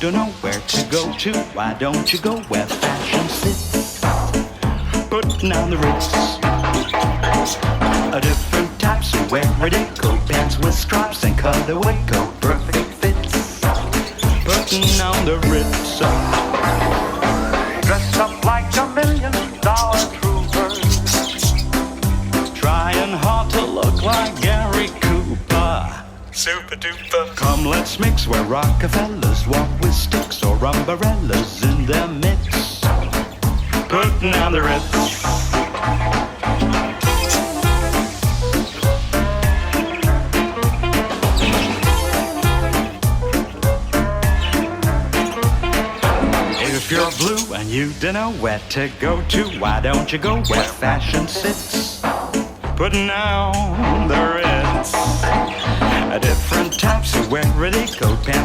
don't know where to go to, why don't you go where fashion sits? Putting on the Ritz. A different types who wear it, coat pants with stripes and cutaway coat, perfect fits. Putting on the Ritz. Dress up like $1,000,000 trooper, trying hard to look like Gary Cooper. Super duper. Come, let's mix where Rockefellers walk with sticks or umbrellas in their midst. Putting on the Ritz. If you're blue and you don't know where to go to, why don't you go where fashion sits? Putting on the Ritz. Different types who wear it, coat pants.